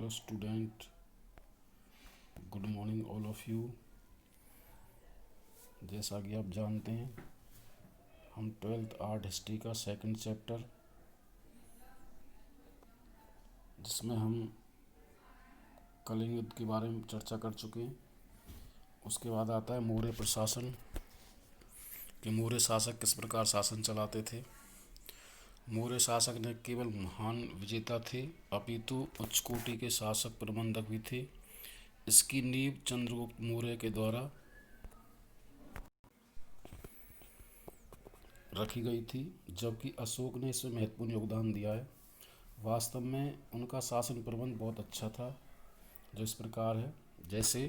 Hello student, good morning all of you. जैसा कि आप जानते हैं, हम 12th आर्ट हिस्ट्री का सेकंड चैप्टर, जिसमें हम कलिंग युद्ध के बारे में चर्चा कर चुके हैं। उसके बाद आता है मौर्य प्रशासन, कि मौर्य शासक किस प्रकार शासन चलाते थे। मौर्य शासक न केवल महान विजेता थे, अपितु उच्च कोटि के शासक प्रबंधक भी थे। इसकी नींव चंद्रगुप्त मौर्य के द्वारा रखी गई थी, जबकि अशोक ने इसमें महत्वपूर्ण योगदान दिया है। वास्तव में उनका शासन प्रबंध बहुत अच्छा था, जो इस प्रकार है। जैसे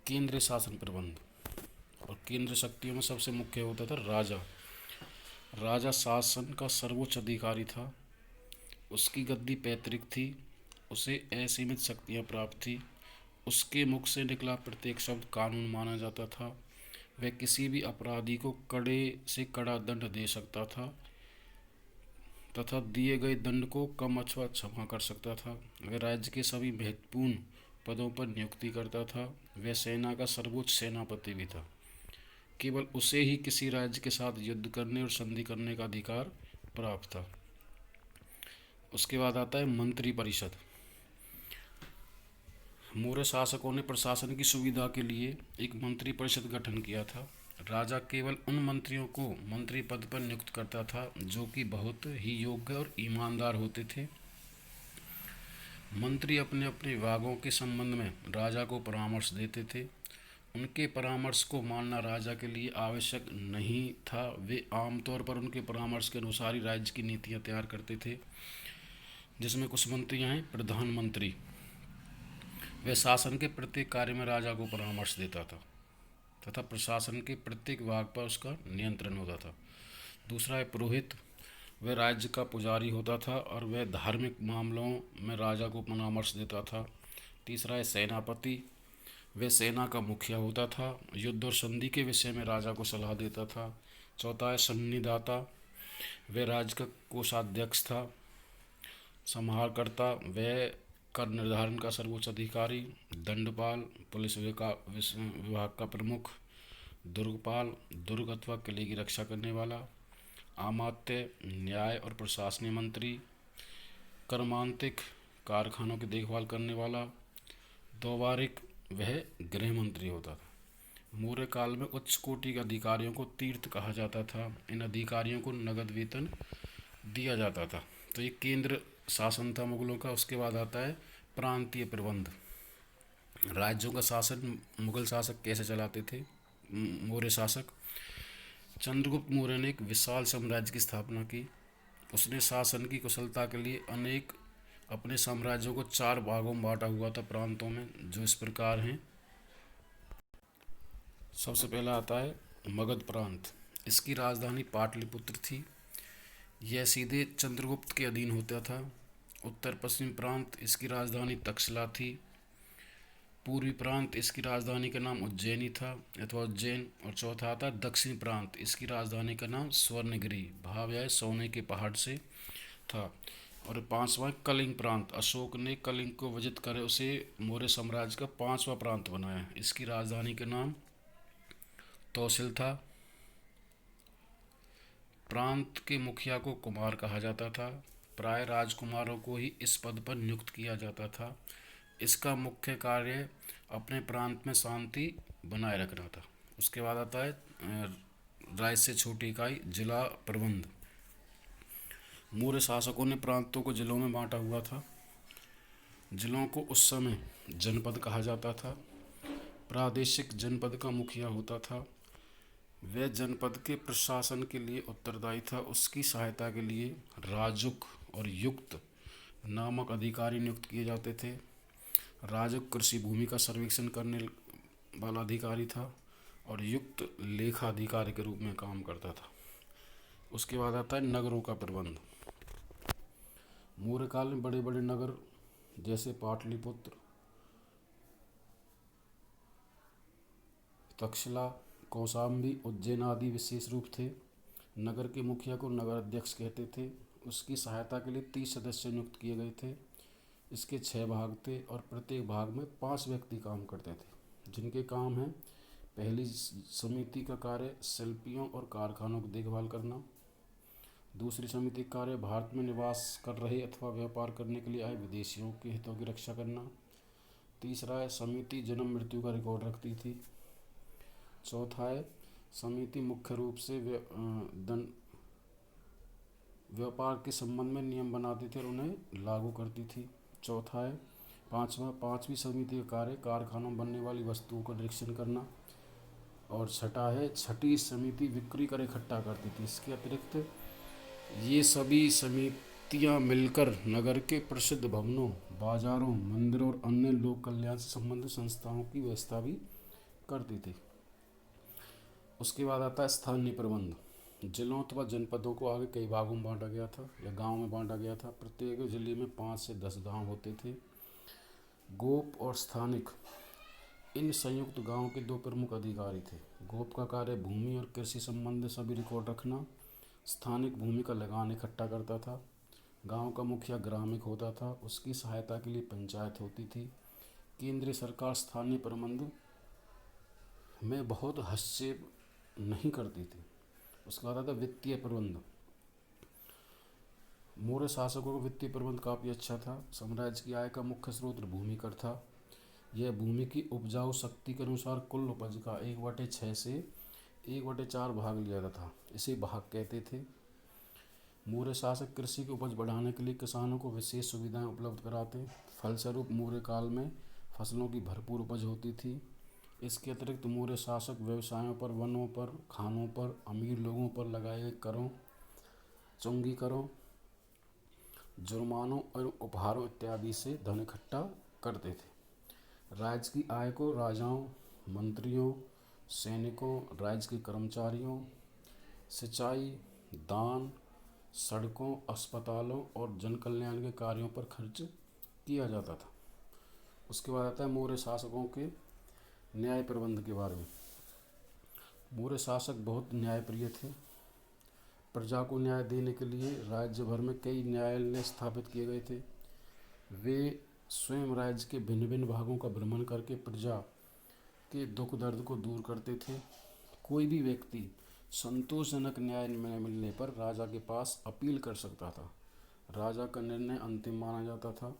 केंद्रीय शासन प्रबंध, और केंद्र शक्तियों में सबसे मुख्य होता था राजा। राजा शासन का सर्वोच्च अधिकारी था। उसकी गद्दी पैतृक थी, उसे असीमित शक्तियाँ प्राप्त थी। उसके मुख से निकला प्रत्येक शब्द कानून माना जाता था। वह किसी भी अपराधी को कड़े से कड़ा दंड दे सकता था तथा दिए गए दंड को कम अथवा क्षमा कर सकता था। वह राज्य के सभी महत्वपूर्ण पदों पर नियुक्ति करता था। वह सेना का सर्वोच्च सेनापति भी था। केवल उसे ही किसी राज्य के साथ युद्ध करने और संधि करने का अधिकार प्राप्त था। उसके बाद आता है मंत्री परिषद। मौर्य शासकों ने प्रशासन की सुविधा के लिए एक मंत्री परिषद गठन किया था। राजा केवल उन मंत्रियों को मंत्री पद पर नियुक्त करता था जो कि बहुत ही योग्य और ईमानदार होते थे। मंत्री अपने अपने विभागों के संबंध में राजा को परामर्श देते थे। उनके परामर्श को मानना राजा के लिए आवश्यक नहीं था। वे आमतौर पर उनके परामर्श के अनुसार ही राज्य की नीतियाँ तैयार करते थे। जिसमें कुछ मंत्री हैं प्रधानमंत्री। वह शासन के प्रत्येक कार्य में राजा को परामर्श देता था तथा प्रशासन के प्रत्येक विभाग पर उसका नियंत्रण होता था। दूसरा है पुरोहित। वह राज्य का पुजारी होता था और वह धार्मिक मामलों में राजा को परामर्श देता था। तीसरा है सेनापति। वह सेना का मुखिया होता था, युद्ध और संधि के विषय में राजा को सलाह देता था। चौथा है सन्निदाता। वह राज्य का कोषाध्यक्ष था, संहारकर्ता। वह कर निर्धारण का सर्वोच्च अधिकारी। दंडपाल, पुलिस विभाग का प्रमुख। दुर्गपाल, दुर्ग अथवा किले की रक्षा करने वाला। आमात्य, न्याय और प्रशासनीय मंत्री। कर्मांतिक, कारखानों की देखभाल करने वाला। दोबारिक, वह गृह मंत्री होता था। मौर्य काल में उच्च कोटि के अधिकारियों को तीर्थ कहा जाता था। इन अधिकारियों को नगद वेतन दिया जाता था। तो ये केंद्र शासन था मुगलों का। उसके बाद आता है प्रांतीय प्रबंध। राज्यों का शासन मुगल शासक कैसे चलाते थे? मौर्य शासक चंद्रगुप्त मौर्य ने एक विशाल साम्राज्य की स्थापना की। उसने शासन की कुशलता के लिए अनेक अपने साम्राज्यों को 4 भागों में बांटा हुआ था, प्रांतों में, जो इस प्रकार हैं। सबसे पहला आता है मगध प्रांत। इसकी राजधानी पाटलिपुत्र थी। यह सीधे चंद्रगुप्त के अधीन होता था। उत्तर पश्चिम प्रांत, इसकी राजधानी तक्षशिला थी। पूर्वी प्रांत, इसकी राजधानी का नाम उज्जैनी था अथवा उज्जैन। और चौथा आता है दक्षिण प्रांत, इसकी राजधानी का नाम स्वर्णगिरी, भाव है सोने के पहाड़ से था। और पांचवा कलिंग प्रांत। अशोक ने कलिंग को विजित कर उसे मौर्य साम्राज्य का 5वां प्रांत बनाया। इसकी राजधानी का नाम तौसिल था। प्रांत के मुखिया को कुमार कहा जाता था। प्राय राजकुमारों को ही इस पद पर नियुक्त किया जाता था। इसका मुख्य कार्य अपने प्रांत में शांति बनाए रखना था। उसके बाद आता है राज्य से छोटी इकाई जिला प्रबंध। मौर्य शासकों ने प्रांतों को जिलों में बांटा हुआ था। जिलों को उस समय जनपद कहा जाता था। प्रादेशिक जनपद का मुखिया होता था। वह जनपद के प्रशासन के लिए उत्तरदायी था। उसकी सहायता के लिए राजुक और युक्त नामक अधिकारी नियुक्त किए जाते थे। राजुक कृषि भूमि का सर्वेक्षण करने वाला अधिकारी था और युक्त लेखा अधिकारी के रूप में काम करता था। उसके बाद आता है नगरों का प्रबंध। मौर्य काल में बड़े बड़े नगर जैसे पाटलिपुत्र, तक्षशिला, कौशाम्बी, उज्जैन आदि विशेष रूप थे। नगर के मुखिया को नगर अध्यक्ष कहते थे। उसकी सहायता के लिए 30 सदस्य नियुक्त किए गए थे। इसके 6 भाग थे और प्रत्येक भाग में 5 व्यक्ति काम करते थे, जिनके काम हैं: पहली समिति का कार्य शिल्पियों और कारखानों की देखभाल करना। दूसरी समिति का कार्य भारत में निवास कर रहे अथवा व्यापार करने के लिए आए विदेशियों के हितों की रक्षा करना। तीसरा है, समिति जन्म मृत्यु का रिकॉर्ड रखती थी। चौथा है, समिति मुख्य रूप से व्यापार के संबंध में नियम बनाती थी और उन्हें लागू करती थी। चौथा है, पांचवी समिति का कार्य कारखानों में बनने वाली वस्तुओं का निरीक्षण करना। और छठी समिति बिक्री कर इकट्ठा करती थी। इसके अतिरिक्त ये सभी समितियां मिलकर नगर के प्रसिद्ध भवनों, बाजारों, मंदिरों और अन्य लोक कल्याण से संबंधित संस्थाओं की व्यवस्था भी करती थी। उसके बाद आता है स्थानीय प्रबंध। जिलों अथवा जनपदों को आगे कई भागों में बांटा गया था या गांव में बांटा गया था। प्रत्येक जिले में 5 से 10 गांव होते थे। गोप और स्थानिक, इन संयुक्त गांव के 2 प्रमुख अधिकारी थे। गोप का कार्य भूमि और कृषि संबंधी सभी रिकॉर्ड रखना। स्थानिक भूमि का लगान इकट्ठा करता था। गांव का मुखिया ग्रामिक होता था, उसकी सहायता के लिए पंचायत होती थी। केंद्रीय सरकार स्थानीय प्रबंध में बहुत हस्तक्षेप नहीं करती थी। उसके बाद आता वित्तीय प्रबंध। मौर्य शासकों का वित्तीय प्रबंध काफ़ी अच्छा था। साम्राज्य की आय का मुख्य स्रोत भूमि कर था। यह भूमि की उपजाऊ शक्ति के अनुसार कुल उपज का 1/6 से 1/4 भाग लिया जाता था। इसे भाग कहते थे। मौर्य शासक कृषि की उपज बढ़ाने के लिए किसानों को विशेष सुविधाएं उपलब्ध कराते। फलस्वरूप मौर्य काल में फसलों की भरपूर उपज होती थी। इसके अतिरिक्त मौर्य शासक व्यवसायों पर, वनों पर, खानों पर, अमीर लोगों पर लगाए गए करों, चुंगी करों, जुर्मानों और उपहारों इत्यादि से धन इकट्ठा करते थे। राज्य की आय को राजाओं, मंत्रियों, सैनिकों, राज्य के कर्मचारियों, सिंचाई, दान, सड़कों, अस्पतालों और जन कल्याण के कार्यों पर खर्च किया जाता था। उसके बाद आता है मौर्य शासकों के न्याय प्रबंध के बारे में। मौर्य शासक बहुत न्यायप्रिय थे। प्रजा को न्याय देने के लिए राज्य भर में कई न्यायालय स्थापित किए गए थे। वे स्वयं राज्य के भिन्न भिन्न भागों का भ्रमण करके प्रजा के दुख दर्द को दूर करते थे। कोई भी व्यक्ति संतोषजनक न्याय न मिलने पर राजा के पास अपील कर सकता था। राजा का निर्णय अंतिम माना जाता था।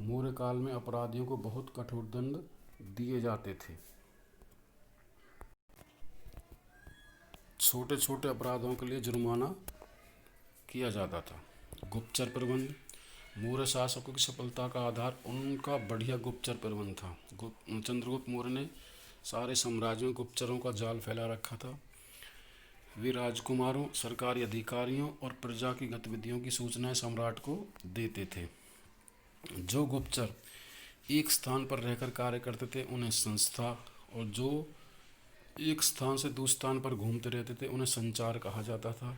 मौर्य काल में अपराधियों को बहुत कठोर दंड दिए जाते थे। छोटे छोटे अपराधों के लिए जुर्माना किया जाता था। गुप्तचर प्रबंध। मौर्य शासकों की सफलता का आधार उनका बढ़िया गुप्तचर प्रबंध था। चंद्रगुप्त मौर्य ने सारे साम्राज्यों में गुप्तचरों का जाल फैला रखा था। वे राजकुमारों, सरकारी अधिकारियों और प्रजा की गतिविधियों की सूचनाएं सम्राट को देते थे। जो गुप्तचर एक स्थान पर रहकर कार्य करते थे उन्हें संस्था, और जो एक स्थान से दूसरे स्थान पर घूमते रहते थे उन्हें संचार कहा जाता था।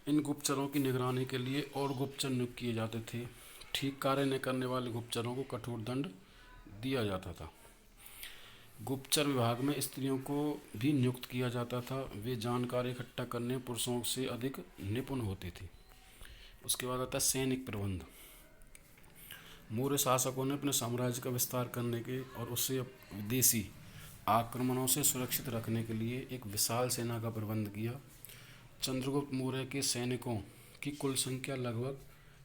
इन गुप्तचरों की निगरानी के लिए और गुप्तचर नियुक्त किए जाते थे। ठीक कार्य न करने वाले गुप्तचरों को कठोर दंड दिया जाता था। गुप्तचर विभाग में स्त्रियों को भी नियुक्त किया जाता था। वे जानकारी इकट्ठा करने में पुरुषों से अधिक निपुण होती थी। उसके बाद आता है सैनिक प्रबंध। मौर्य शासकों ने अपने साम्राज्य का विस्तार करने के और उसे विदेशी आक्रमणों से सुरक्षित रखने के लिए एक विशाल सेना का प्रबंध किया। चंद्रगुप्त मौर्य के सैनिकों की कुल संख्या लगभग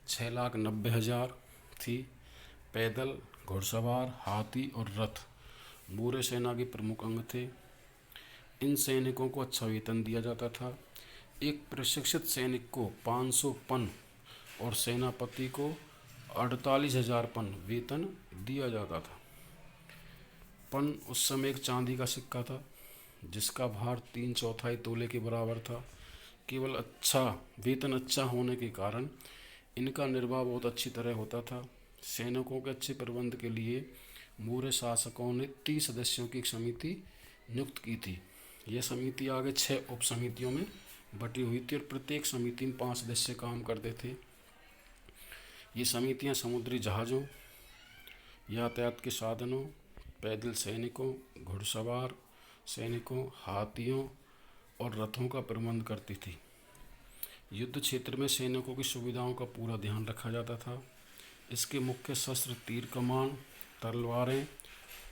6,90,000 थी। पैदल, घुड़सवार, हाथी और रथ मौर्य सेना के प्रमुख अंग थे। इन सैनिकों को अच्छा वेतन दिया जाता था। एक प्रशिक्षित सैनिक को 500 पन और सेनापति को 48,000 पन वेतन दिया जाता था। पन उस समय एक चांदी का सिक्का था जिसका भार 3/4 तोले के बराबर था। केवल वेतन अच्छा होने के कारण इनका निर्वाह बहुत अच्छी तरह होता था। सैनिकों के अच्छे प्रबंध के लिए मौर्य शासकों ने 30 सदस्यों की एक समिति नियुक्त की थी। यह समिति आगे 6 उप समितियों में बटी हुई थी और प्रत्येक समिति में 5 सदस्य काम करते थे। ये समितियां समुद्री जहाज़ों, यातायात के साधनों, पैदल सैनिकों, घुड़सवार सैनिकों, हाथियों और रथों का प्रबंध करती थी। युद्ध क्षेत्र में सैनिकों की सुविधाओं का पूरा ध्यान रखा जाता था। इसके मुख्य शस्त्र तीर कमान, तलवारें,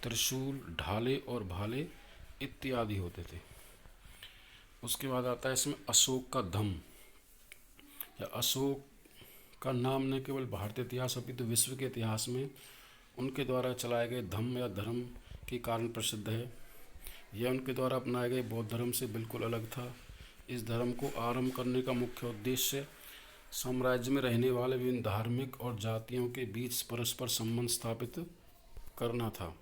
त्रिशूल, ढाले और भाले इत्यादि होते थे। उसके बाद आता है इसमें अशोक का धम्म या अशोक का नाम न केवल भारतीय इतिहास अपितु विश्व के इतिहास में उनके द्वारा चलाए गए धम्म या धर्म के कारण प्रसिद्ध है। यह उनके द्वारा अपनाए गए बौद्ध धर्म से बिल्कुल अलग था। इस धर्म को आरंभ करने का मुख्य उद्देश्य साम्राज्य में रहने वाले विभिन्न धार्मिक और जातियों के बीच परस्पर संबंध स्थापित करना था।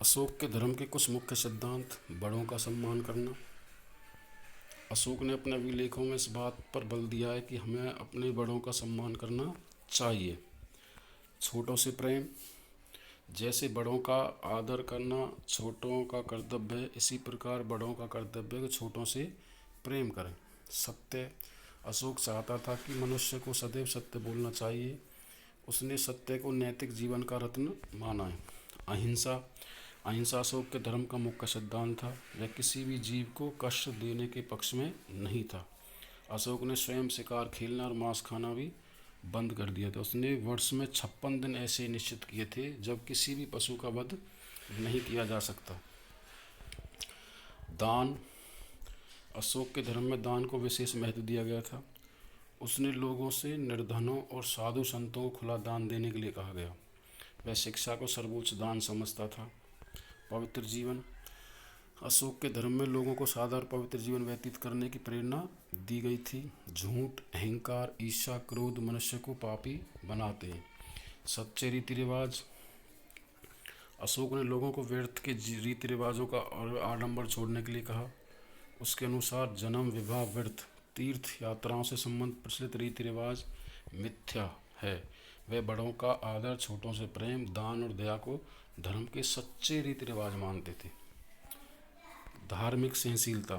अशोक के धर्म के कुछ मुख्य सिद्धांत: बड़ों का सम्मान करना। अशोक ने अपने अभिलेखों में इस बात पर बल दिया है कि हमें अपने बड़ों का सम्मान करना चाहिए। छोटों से प्रेम, जैसे बड़ों का आदर करना छोटों का कर्तव्य है, इसी प्रकार बड़ों का कर्तव्य है कि छोटों से प्रेम करें। सत्य, अशोक चाहता था कि मनुष्य को सदैव सत्य बोलना चाहिए। उसने सत्य को नैतिक जीवन का रत्न माना है। अहिंसा, अहिंसा अशोक के धर्म का मुख्य सिद्धांत था। वह किसी भी जीव को कष्ट देने के पक्ष में नहीं था। अशोक ने स्वयं शिकार खेलना और मांस खाना भी बंद कर दिया था। उसने वर्ष में 56 दिन ऐसे निश्चित किए थे जब किसी भी पशु का वध नहीं किया जा सकता। दान, अशोक के धर्म में दान को विशेष महत्व दिया गया था। उसने लोगों से निर्धनों और साधु संतों को खुला दान देने के लिए कहा गया। वह शिक्षा को सर्वोच्च दान समझता था। पवित्र जीवन, अशोक के धर्म में लोगों को सादा और पवित्र जीवन व्यतीत करने की प्रेरणा दी गई थी। झूठ, अहंकार, ईर्ष्या, क्रोध मनुष्य को पापी बनाते हैं। सच्चे रीति रिवाज, अशोक ने लोगों को व्यर्थ के रीति रिवाजों का और आडंबर छोड़ने के लिए कहा। उसके अनुसार जन्म, विवाह, व्रत, तीर्थ यात्राओं से संबंध प्रचलित रीति रिवाज मिथ्या है। वे बड़ों का आदर, छोटों से प्रेम, दान और दया को धर्म के सच्चे रीति रिवाज मानते थे। धार्मिक सहनशीलता,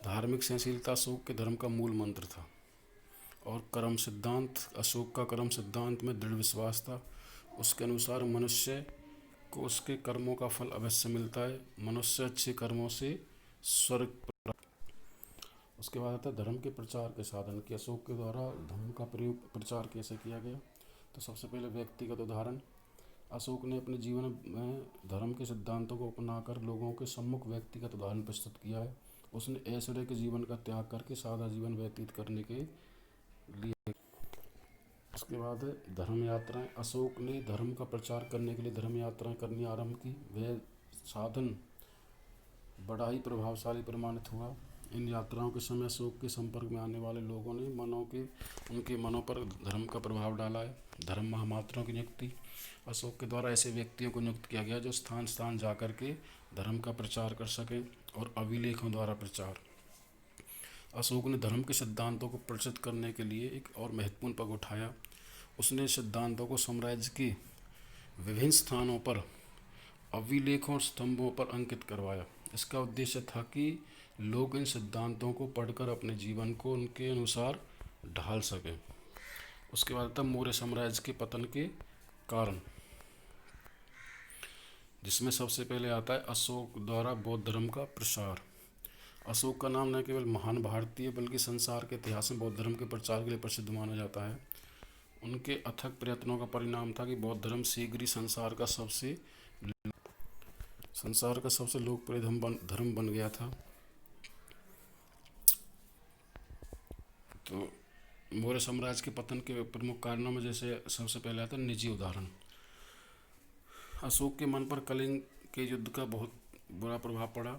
धार्मिक सहनशीलता अशोक के धर्म का मूल मंत्र था। और कर्म सिद्धांत, अशोक का कर्म सिद्धांत में दृढ़ विश्वास था। उसके अनुसार मनुष्य को उसके कर्मों का फल अवश्य मिलता है। मनुष्य अच्छे कर्मों से स्वर्ग। उसके बाद आता है धर्म के प्रचार के साधन कि अशोक के द्वारा धर्म का प्रचार कैसे किया गया। तो सबसे पहले व्यक्तिगत उदाहरण, अशोक ने अपने जीवन में धर्म के सिद्धांतों को अपनाकर लोगों के सम्मुख व्यक्तिगत उदाहरण प्रस्तुत किया है। उसने ऐश्वर्य के जीवन का त्याग करके सादा जीवन व्यतीत करने के लिए। उसके बाद धर्म यात्राएं, अशोक ने धर्म का प्रचार करने के लिए धर्म यात्राएं करनी आरंभ की। वह साधन बड़ा ही प्रभावशाली प्रमाणित हुआ। इन यात्राओं के समय अशोक के संपर्क में आने वाले लोगों ने उनके मनों पर धर्म का प्रभाव डाला है। धर्म महामात्रों की नियुक्ति, अशोक के द्वारा ऐसे व्यक्तियों को नियुक्त किया गया जो स्थान स्थान जाकर के धर्म का प्रचार कर सकें। और अभिलेखों द्वारा प्रचार, अशोक ने धर्म के सिद्धांतों को प्रचारित करने के लिए एक और महत्वपूर्ण पग उठाया। उसने सिद्धांतों को साम्राज्य के विभिन्न स्थानों पर अभिलेखों और स्तंभों पर अंकित करवाया। इसका उद्देश्य था कि लोग इन सिद्धांतों को पढ़कर अपने जीवन को उनके अनुसार ढाल सकें। उसके बाद था मौर्य साम्राज्य के पतन के कारण, जिसमें सबसे पहले आता है अशोक द्वारा बौद्ध धर्म का प्रसार। अशोक का नाम न केवल महान भारतीय बल्कि संसार के इतिहास में बौद्ध धर्म के प्रचार के लिए प्रसिद्ध माना जाता है। उनके अथक प्रयत्नों का परिणाम था कि बौद्ध धर्म शीघ्र ही संसार का सबसे लोकप्रिय धर्म बन गया था। तो मौर्य साम्राज्य के पतन के प्रमुख कारणों में जैसे सबसे पहले आता है निजी उदाहरण। अशोक के मन पर कलिंग के युद्ध का बहुत बुरा प्रभाव पड़ा।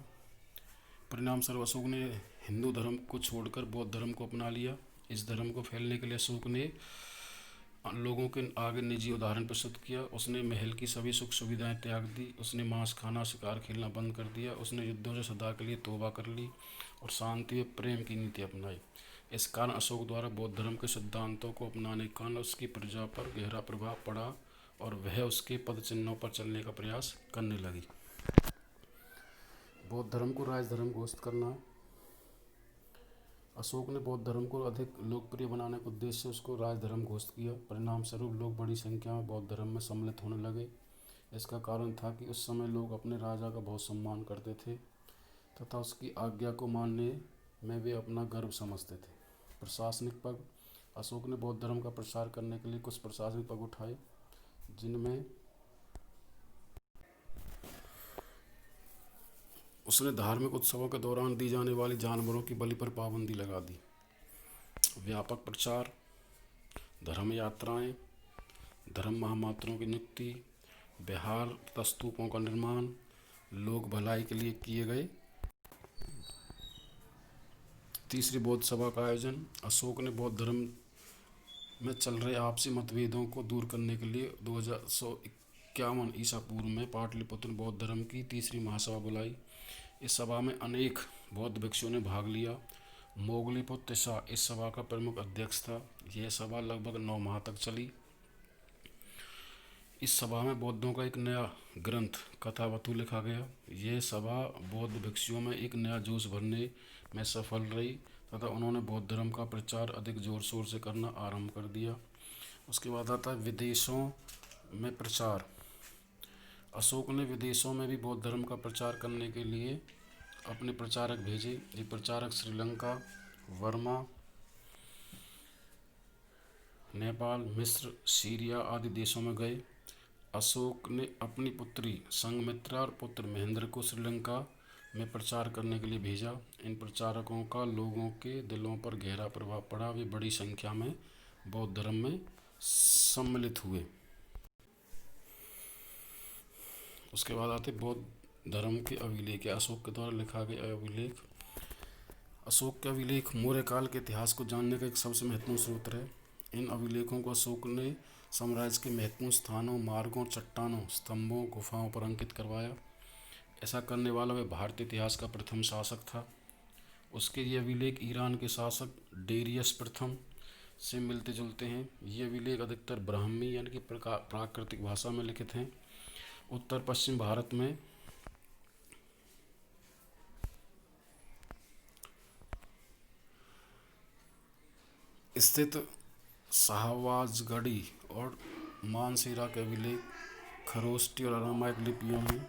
परिणाम स्वरूप अशोक ने हिंदू धर्म को छोड़कर बौद्ध धर्म को अपना लिया। इस धर्म को फैलने के लिए अशोक ने लोगों के आगे निजी उदाहरण प्रस्तुत किया। उसने महल की सभी सुख सुविधाएं त्याग दी। उसने मांस खाना, शिकार खेलना बंद कर दिया। उसने युद्धों से सदा के लिए तौबा कर ली और शांति व प्रेम की नीति अपनाई। इस कारण अशोक द्वारा बौद्ध धर्म के सिद्धांतों को अपनाने के कारण उसकी प्रजा पर गहरा प्रभाव पड़ा और वह उसके पद चिन्हों पर चलने का प्रयास करने लगी। बौद्ध धर्म को राजधर्म घोषित करना, अशोक ने बौद्ध धर्म को अधिक लोकप्रिय बनाने के उद्देश्य से उसको राजधर्म घोषित किया। परिणाम स्वरूप लोग बड़ी संख्या में बौद्ध धर्म में सम्मिलित होने लगे। इसका कारण था कि उस समय लोग अपने राजा का बहुत सम्मान करते थे तथा उसकी आज्ञा को मानने में वे अपना गर्व समझते थे। प्रशासनिक पग, अशोक ने बौद्ध धर्म का प्रसार करने के लिए कुछ प्रशासनिक पग उठाए, जिनमें उसने धार्मिक उत्सवों के दौरान दी जाने वाली जानवरों की बलि पर पाबंदी लगा दी। व्यापक प्रचार, धर्म यात्राएं, धर्म महामात्रों की नियुक्ति, बिहार तथा स्तूपों का निर्माण, लोक भलाई के लिए किए गए। तीसरी बौद्ध सभा का आयोजन, अशोक ने बौद्ध धर्म में चल रहे आपसी मतभेदों को दूर करने के लिए 2151 ईसा पूर्व में पाटलिपुत्र बौद्ध धर्म की तीसरी महासभा बुलाई। इस सभा में अनेक बौद्ध भिक्षुओं ने भाग लिया। मोगलीपुत्र शाह इस सभा का प्रमुख अध्यक्ष था। यह सभा लगभग 9 माह तक चली। इस सभा में बौद्धों का एक नया ग्रंथ कथावतु लिखा गया। यह सभा बौद्ध भिक्षुओं में एक नया जोश भरने में सफल रही तथा उन्होंने बौद्ध धर्म का प्रचार अधिक जोर शोर से करना आरंभ कर दिया। उसके बाद आता है विदेशों में प्रचार। अशोक ने विदेशों में भी बौद्ध धर्म का प्रचार करने के लिए अपने प्रचारक भेजे। ये प्रचारक श्रीलंका, वर्मा, नेपाल, मिस्र, सीरिया आदि देशों में गए। अशोक ने अपनी पुत्री संघमित्रा और पुत्र महेंद्र को श्रीलंका में प्रचार करने के लिए भेजा। इन प्रचारकों का लोगों के दिलों पर गहरा प्रभाव पड़ा। वे बड़ी संख्या में बौद्ध धर्म में सम्मिलित हुए। उसके बाद आते बौद्ध धर्म के अभिलेख। अशोक के द्वारा लिखा गया अभिलेख। अशोक के अभिलेख मौर्य काल के इतिहास को जानने का एक सबसे महत्वपूर्ण स्रोत है। इन अभिलेखों को अशोक ने साम्राज्य के महत्वपूर्ण स्थानों, मार्गों, चट्टानों, स्तंभों, गुफाओं पर अंकित करवाया। ऐसा करने वाला वह भारतीय इतिहास का प्रथम शासक था। उसके ये अभिलेख ईरान के शासक डेरियस प्रथम से मिलते जुलते हैं। ये अभिलेख अधिकतर ब्राह्मी यानी कि प्राकृतिक भाषा में लिखित हैं। उत्तर पश्चिम भारत में स्थित शाहवाजगढ़ी और मानसेरा के अभिलेख खरोष्टी और अरामाइक लिपियों में